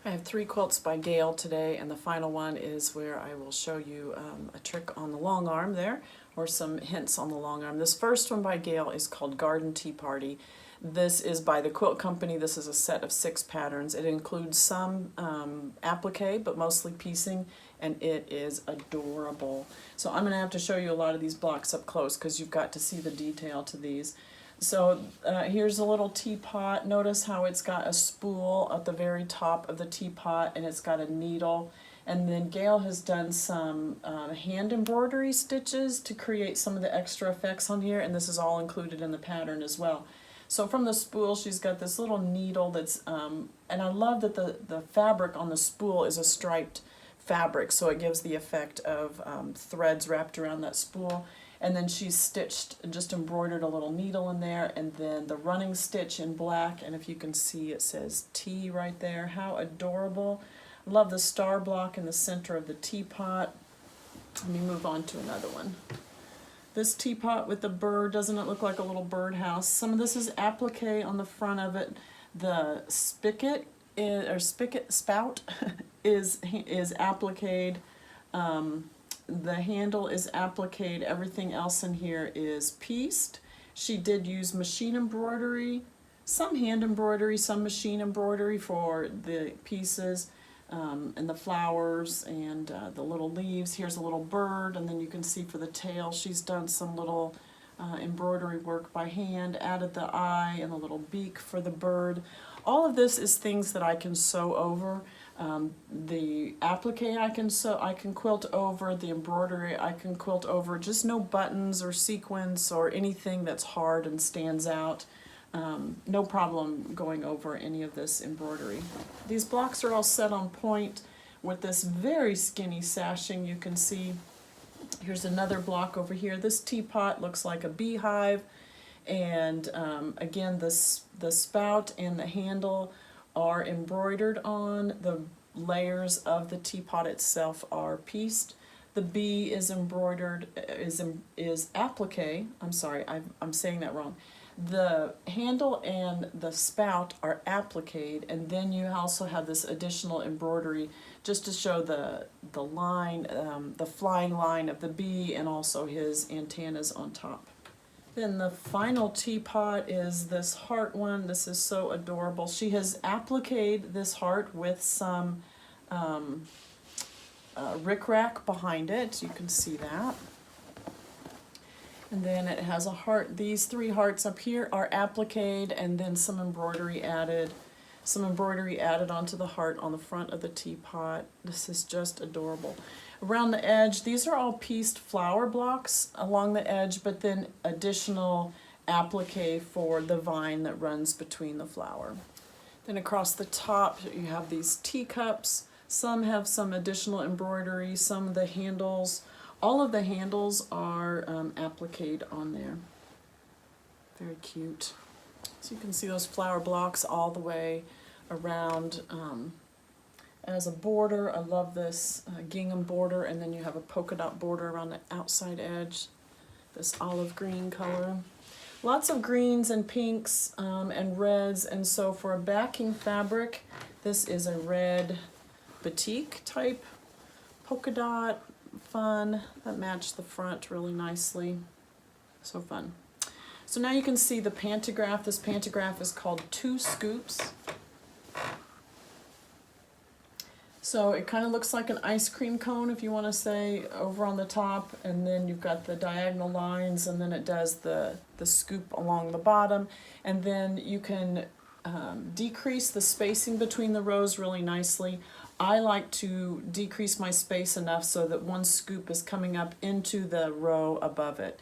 I have 3 quilts by Gail today, and the final one is where I will show you a trick on the long arm there, or some hints on the long arm. This first one by Gail is called Garden Tea Party. This is by the Quilt Company. This is a set of 6 patterns. It includes some applique, but mostly piecing, and it is adorable. So I'm going to have to show you a lot of these blocks up close because you've got to see the detail to these. So here's a little teapot. Notice how it's got a spool at the very top of the teapot, and it's got a needle. And then Gail has done some hand embroidery stitches to create some of the extra effects on here, and this is all included in the pattern as well. So from the spool, she's got this little needle that's, and I love that the fabric on the spool is a striped fabric, so it gives the effect of threads wrapped around that spool. And then she's stitched, just embroidered a little needle in there, and then the running stitch in black, and if you can see it says tea right there. How adorable. I love the star block in the center of the teapot. Let me move on to another one. This teapot with the bird, doesn't it look like a little birdhouse? Some of this is applique on the front of it. The spigot, spout is appliqued. The handle is appliqued. Everything else in here is pieced. She did use machine embroidery, some hand embroidery, some machine embroidery for the pieces, and the flowers and the little leaves. Here's a little bird, and then you can see for the tail she's done some little embroidery work by hand, added the eye and the little beak for the bird. All of this is things that I can sew over. The applique I can quilt over. The embroidery I can quilt over. Just no buttons or sequins or anything that's hard and stands out. no problem going over any of this embroidery. These blocks are all set on point with this very skinny sashing. You can see here's another block over here. This teapot looks like a beehive, and again the spout and the handle are embroidered on. The layers of the teapot itself are pieced. The bee is embroidered, is applique. I'm sorry, I'm saying that wrong. The handle and the spout are appliqued, and then you also have this additional embroidery just to show the line, the flying line of the bee, and also his antennas on top. Then the final teapot is this heart one. This is so adorable. She has appliqued this heart with some rickrack behind it. You can see that. And then it has a heart. These three hearts up here are appliqued, and then some embroidery added. Some embroidery added onto the heart on the front of the teapot. This is just adorable. Around the edge, these are all pieced flower blocks along the edge, but then additional applique for the vine that runs between the flower. Then across the top, you have these teacups. Some have some additional embroidery, some of the handles. All of the handles are appliqued on there. Very cute. So you can see those flower blocks all the way around as a border. I love this gingham border, and then you have a polka dot border around the outside edge, this olive green color. Lots of greens and pinks and reds, and so for a backing fabric, this is a red batik type polka dot. Fun, that matched the front really nicely. So fun. So now you can see the pantograph. This pantograph is called 2 Scoops. So it kind of looks like an ice cream cone, if you want to say, over on the top, and then you've got the diagonal lines, and then it does the scoop along the bottom, and then you can decrease the spacing between the rows really nicely. I like to decrease my space enough so that one scoop is coming up into the row above it.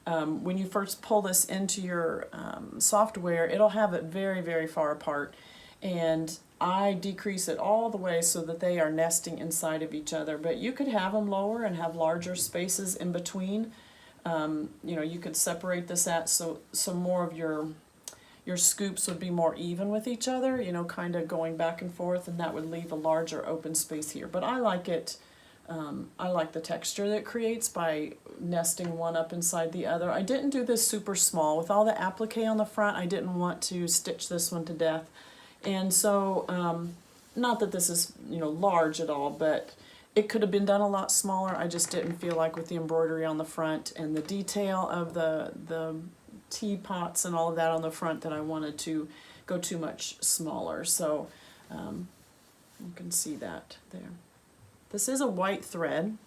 When you first pull this into your software, it'll have it very, very far apart, and I decrease it all the way so that they are nesting inside of each other. But you could have them lower and have larger spaces in between. You know, you could separate this at so more of your scoops would be more even with each other, you know, kind of going back and forth, and that would leave a larger open space here. But I like it, I like the texture that it creates by nesting one up inside the other. I didn't do this super small. With all the applique on the front, I didn't want to stitch this one to death. And so, not that this is, you know, large at all, but it could have been done a lot smaller. I just didn't feel like with the embroidery on the front and the detail of the teapots and all of that on the front that I wanted to go too much smaller. So you can see that there. This is a white thread,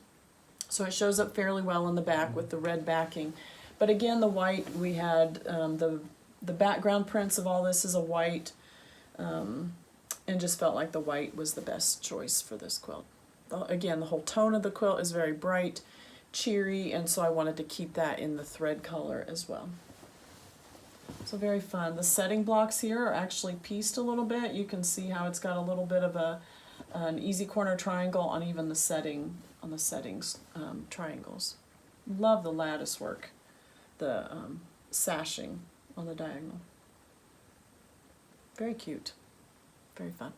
so it shows up fairly well in the back with the red backing. But again, the white, we had the background prints of all this is a white, and just felt like the white was the best choice for this quilt. Again, the whole tone of the quilt is very bright, cheery, and so I wanted to keep that in the thread color as well. So very fun. The setting blocks here are actually pieced a little bit. You can see how it's got a little bit of an easy corner triangle on even the settings triangles. Love the lattice work, the sashing on the diagonal. Very cute, very fun.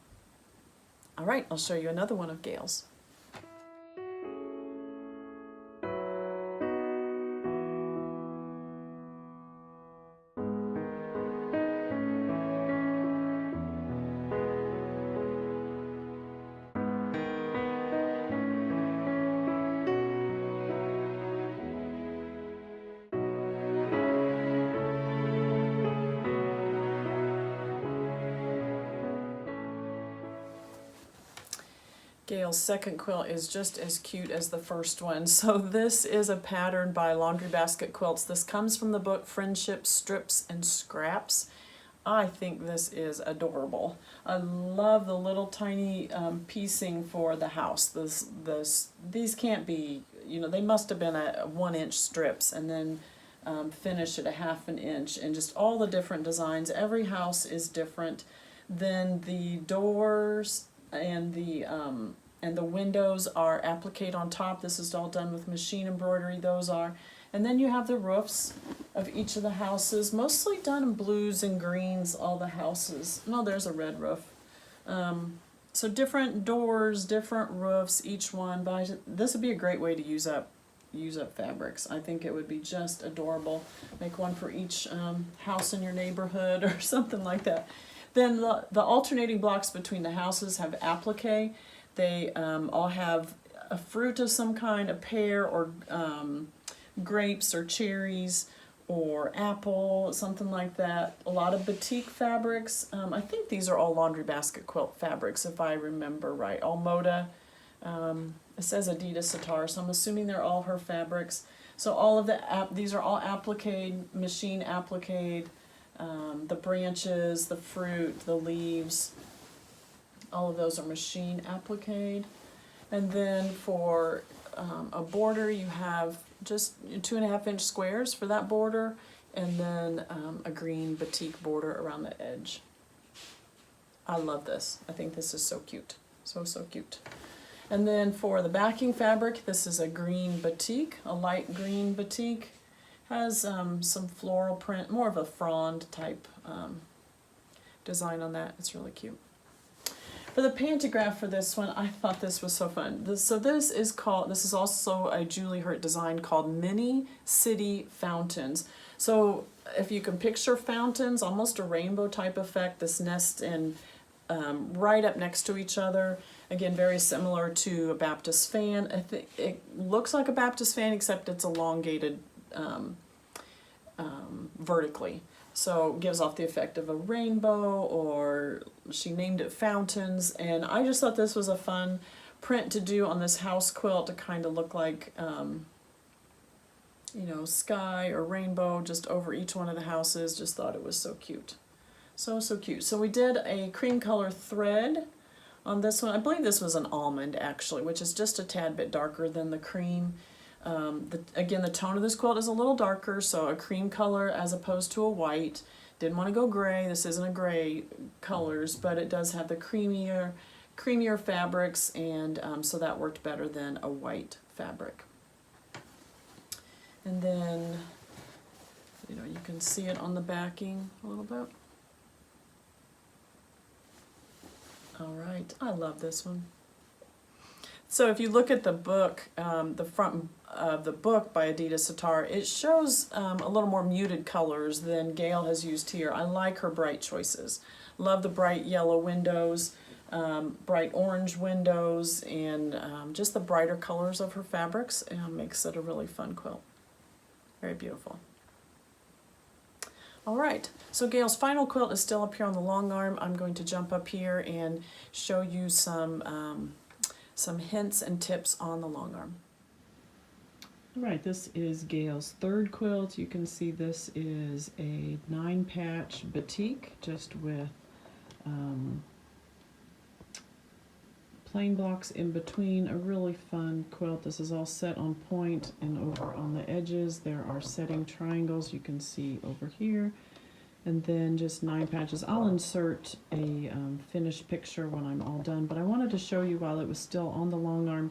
All right, I'll show you another one of Gail's. Gail's second quilt is just as cute as the first one. So this is a pattern by Laundry Basket Quilts. This comes from the book Friendship, Strips, and Scraps. I think this is adorable. I love the little tiny piecing for the house. These can't be, you know, they must have been a 1-inch strips, and then finish at a 1/2 inch, and just all the different designs. Every house is different. Then the doors and the windows are appliqued on top. This is all done with machine embroidery, those are. And then you have the roofs of each of the houses, mostly done in blues and greens, all the houses. No, there's a red roof. So different doors, different roofs, each one. But this would be a great way to use up fabrics. I think it would be just adorable. Make one for each house in your neighborhood or something like that. Then the alternating blocks between the houses have applique. They all have a fruit of some kind, a pear or grapes or cherries or apple, something like that. A lot of batik fabrics. I think these are all Laundry Basket Quilt fabrics, if I remember right. All Moda. It says Edyta Sitar, so I'm assuming they're all her fabrics. So all of these are all appliqued, machine appliqued. The branches, the fruit, the leaves, all of those are machine appliqued. And then for a border, you have just 2.5 inch squares for that border, and then a green batik border around the edge. I love this. I think this is so cute. So cute. And then for the backing fabric, this is a green batik, a light green batik. Has some floral print, more of a frond type design on that. It's really cute. For the pantograph for this one, I thought this was so fun. This is also a Julie Hurt design called Mini City Fountains. So if you can picture fountains, almost a rainbow type effect, this nest in right up next to each other. Again, very similar to a Baptist fan. I think it looks like a Baptist fan, except it's elongated vertically. So it gives off the effect of a rainbow, or she named it fountains. And I just thought this was a fun print to do on this house quilt to kind of look like, sky or rainbow just over each one of the houses. Just thought it was so cute. So cute. So we did a cream color thread on this one. I believe this was an almond actually, which is just a tad bit darker than the cream. Again, the tone of this quilt is a little darker, so a cream color as opposed to a white. Didn't want to go gray. This isn't a gray colors, but it does have the creamier fabrics, and so that worked better than a white fabric. And then, you can see it on the backing a little bit. All right, I love this one. So if you look at the book, the front of the book by Edyta Sitar, it shows a little more muted colors than Gail has used here. I like her bright choices. Love the bright yellow windows, bright orange windows, and just the brighter colors of her fabrics makes it a really fun quilt. Very beautiful. All right, so Gail's final quilt is still up here on the long arm. I'm going to jump up here and show you some hints and tips on the long arm. All right, this is Gail's third quilt. You can see this is a 9-patch batik, just with plain blocks in between. A really fun quilt. This is all set on point, and over on the edges there are setting triangles you can see over here, and then just 9 patches. I'll insert a finished picture when I'm all done, but I wanted to show you while it was still on the long arm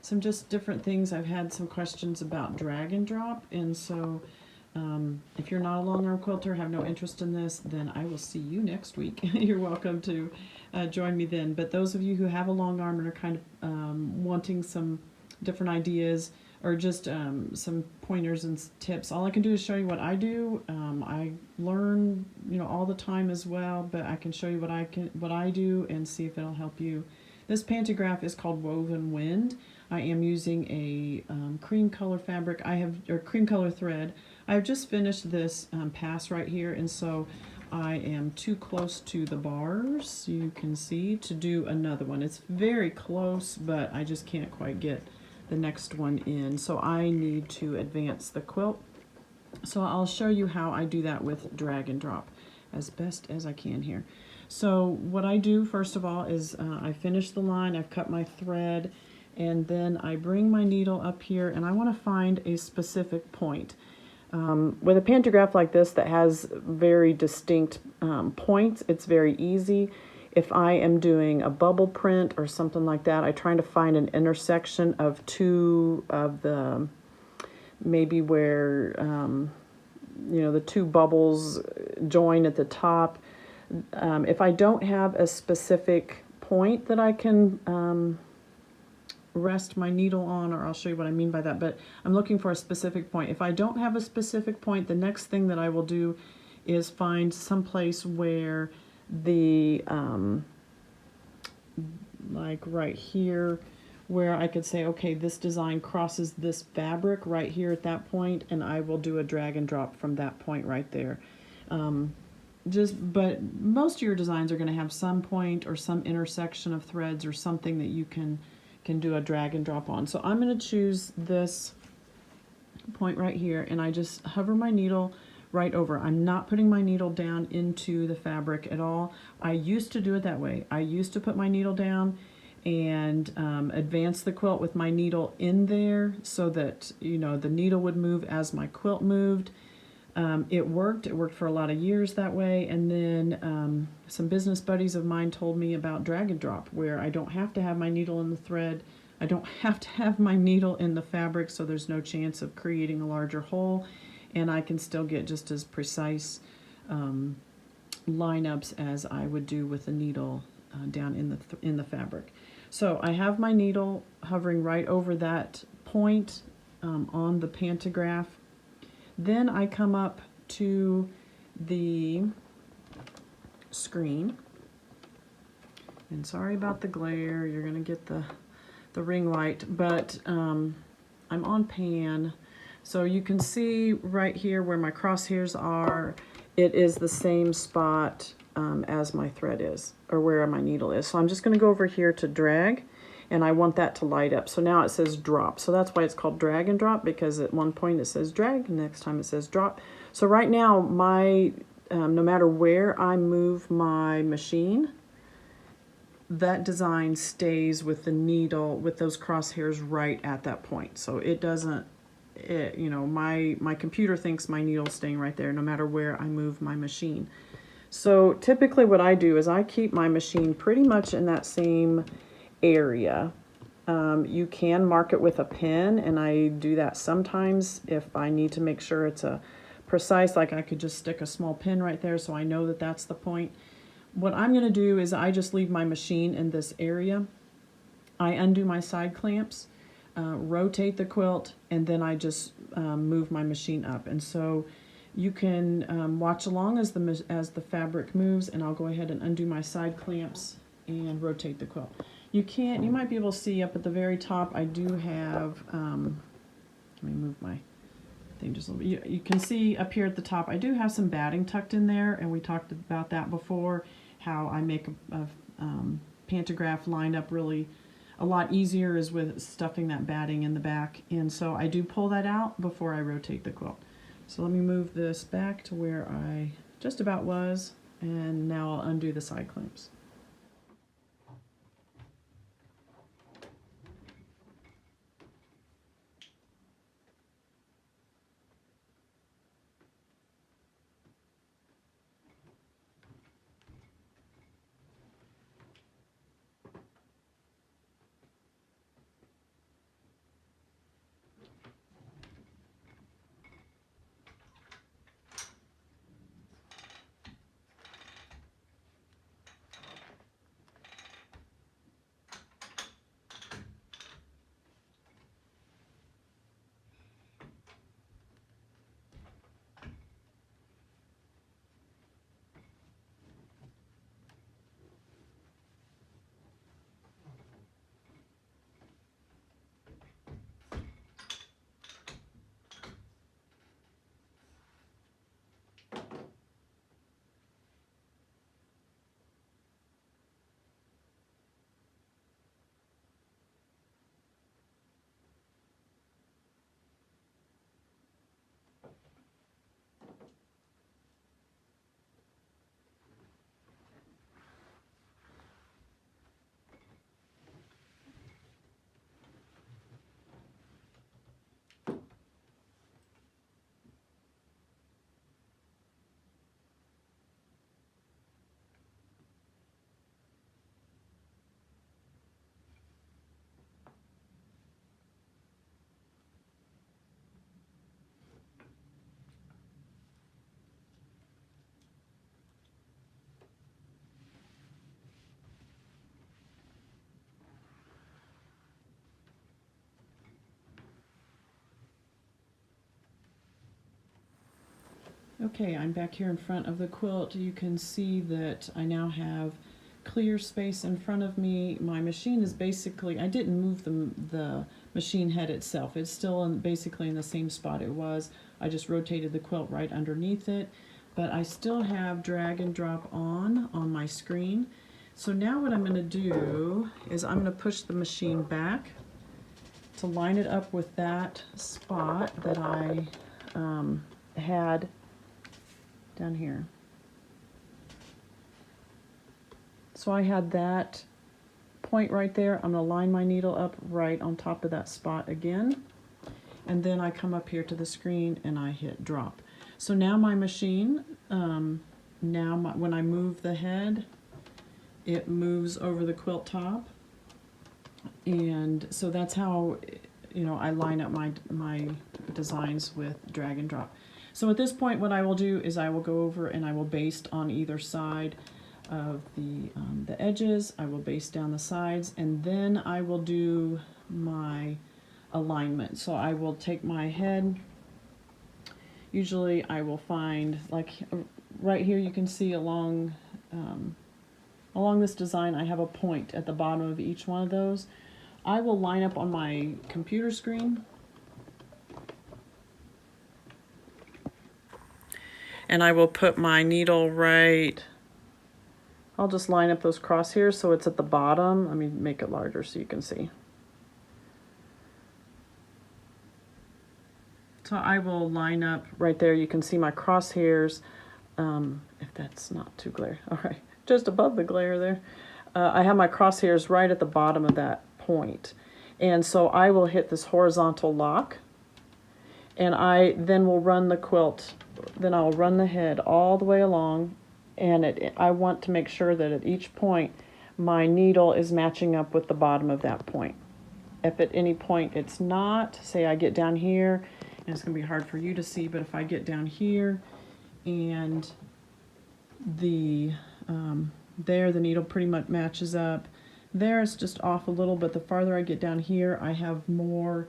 some just different things. I've had some questions about drag and drop, and so if you're not a long arm quilter, have no interest in this, then I will see you next week. You're welcome to join me then. But those of you who have a long arm and are kind of wanting some different ideas, or just some pointers and tips, all I can do is show you what I do. I learn, all the time as well, but I can show you what I do and see if it'll help you. This pantograph is called Woven Wind. I am using a cream color fabric. Cream color thread. I've just finished this pass right here, and so I am too close to the bars, you can see, to do another one. It's very close, but I just can't quite get the next one in, so I need to advance the quilt. So I'll show you how I do that with drag and drop as best as I can here. So what I do first of all is I finish the line, I've cut my thread, and then I bring my needle up here, and I want to find a specific point. With a pantograph like this that has very distinct points, it's very easy. If I am doing a bubble print or something like that, I'm trying to find an intersection of two of the, maybe where, you know, the two bubbles join at the top. If I don't have a specific point that I can rest my needle on, or I'll show you what I mean by that, but I'm looking for a specific point. If I don't have a specific point, the next thing that I will do is find some place where the like right here, where I could say, okay, this design crosses this fabric right here at that point, and I will do a drag and drop from that point right there. But most of your designs are going to have some point or some intersection of threads or something that you can do a drag and drop on. So I'm going to choose this point right here, and I just hover my needle right over. I'm not putting my needle down into the fabric at all. I used to do it that way. I used to put my needle down and advance the quilt with my needle in there so that, you know, the needle would move as my quilt moved. It worked for a lot of years that way, and then some business buddies of mine told me about drag and drop, where I don't have to have my needle in the thread, I don't have to have my needle in the fabric, so there's no chance of creating a larger hole, and I can still get just as precise lineups as I would do with the needle down in the fabric. So I have my needle hovering right over that point on the pantograph. Then I come up to the screen, and sorry about the glare, you're going to get the ring light, but I'm on pan, so you can see right here where my crosshairs are, it is the same spot as my thread is, or where my needle is. So I'm just going to go over here to drag, and I want that to light up. So now it says drop. So that's why it's called drag and drop, because at one point it says drag, next time it says drop. So right now, my no matter where I move my machine, that design stays with the needle, with those crosshairs right at that point. So it doesn't, you know, my computer thinks my needle's staying right there no matter where I move my machine. So typically what I do is I keep my machine pretty much in that same area. You can mark it with a pen, and I do that sometimes if I need to make sure it's a precise, like I could just stick a small pin right there so I know that that's the point. What I'm going to do is I just leave my machine in this area. I undo my side clamps, rotate the quilt, and then I just move my machine up. And so you can watch along as the fabric moves, and I'll go ahead and undo my side clamps and rotate the quilt. You might be able to see up at the very top, I do have, let me move my thing just a little bit. You can see up here at the top, I do have some batting tucked in there, and we talked about that before, how I make a pantograph line up really a lot easier is with stuffing that batting in the back. And so I do pull that out before I rotate the quilt. So let me move this back to where I just about was, and now I'll undo the side clamps. Okay, I'm back here in front of the quilt. You can see that I now have clear space in front of me. My machine is basically, I didn't move the machine head itself. It's still basically in the same spot it was. I just rotated the quilt right underneath it, but I still have drag and drop on my screen. So now what I'm going to do is I'm going to push the machine back to line it up with that spot that I had down here. So I had that point right there. I'm going to line my needle up right on top of that spot again. And then I come up here to the screen and I hit drop. So now my machine, when I move the head, it moves over the quilt top. And so that's how, you know, I line up my designs with drag and drop. So at this point, what I will do is I will go over and I will baste on either side of the edges. I will baste down the sides, and then I will do my alignment. So I will take my head. Usually I will find, like right here, you can see along this design, I have a point at the bottom of each one of those. I will line up on my computer screen. And I will put my needle right, I'll just line up those crosshairs so it's at the bottom. Let me make it larger so you can see. So I will line up right there. You can see my crosshairs, if that's not too glare. All right, just above the glare there. I have my crosshairs right at the bottom of that point. And so I will hit this horizontal lock, and I then will run the quilt. Then I'll run the head all the way along, and I want to make sure that at each point my needle is matching up with the bottom of that point. If at any point it's not, say I get down here, and it's going to be hard for you to see, but if I get down here and the needle pretty much matches up, there it's just off a little, but the farther I get down here, I have more.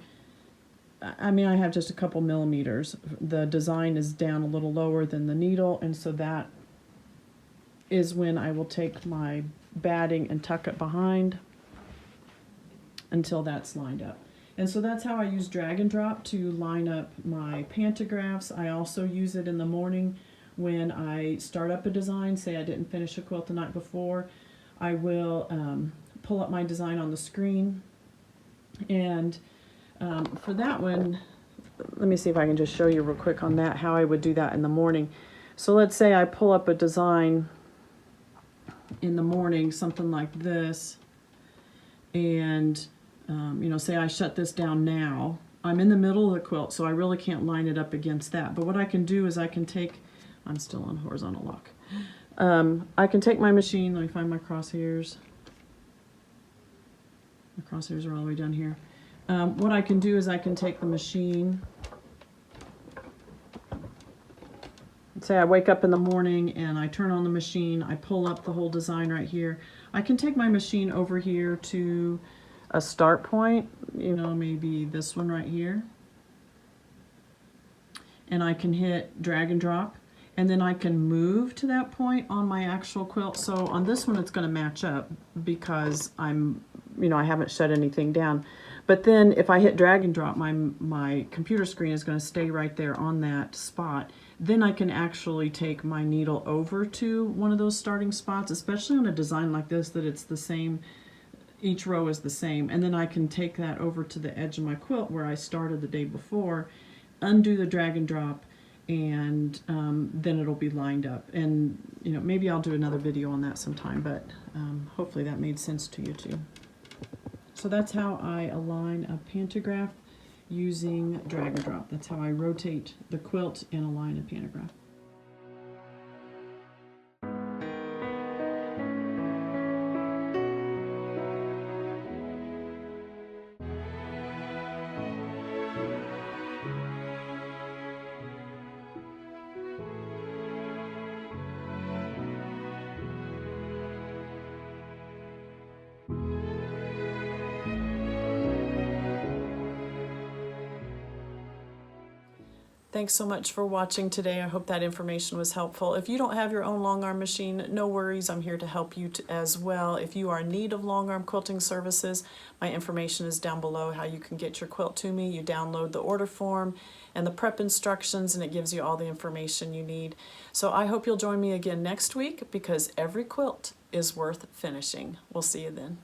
I mean, I have just a couple millimeters. The design is down a little lower than the needle, and so that is when I will take my batting and tuck it behind until that's lined up. And so that's how I use drag and drop to line up my pantographs. I also use it in the morning when I start up a design. Say I didn't finish a quilt the night before, I will pull up my design on the screen, and for that one, let me see if I can just show you real quick on that, how I would do that in the morning. So let's say I pull up a design in the morning, something like this, and you know, say I shut this down now. I'm in the middle of the quilt, so I really can't line it up against that. But what I can do is I can take, I'm still on horizontal lock. I can take my machine, let me find my crosshairs. My crosshairs are all the way down here. What I can do is I can take the machine. Say I wake up in the morning and I turn on the machine, I pull up the whole design right here. I can take my machine over here to a start point, you know, maybe this one right here. And I can hit drag and drop, and then I can move to that point on my actual quilt. So on this one it's going to match up because I'm, you know, I haven't shut anything down. But then if I hit drag and drop, my computer screen is going to stay right there on that spot. Then I can actually take my needle over to one of those starting spots, especially on a design like this that it's the same, each row is the same. And then I can take that over to the edge of my quilt where I started the day before, undo the drag and drop, and then it'll be lined up. And you know, maybe I'll do another video on that sometime, but hopefully that made sense to you too. So that's how I align a pantograph using drag and drop. That's how I rotate the quilt and align a pantograph. Thanks so much for watching today. I hope that information was helpful. If you don't have your own long arm machine, no worries. I'm here to help you as well. If you are in need of long arm quilting services, my information is down below how you can get your quilt to me. You download the order form and the prep instructions, and it gives you all the information you need. So I hope you'll join me again next week, because every quilt is worth finishing. We'll see you then.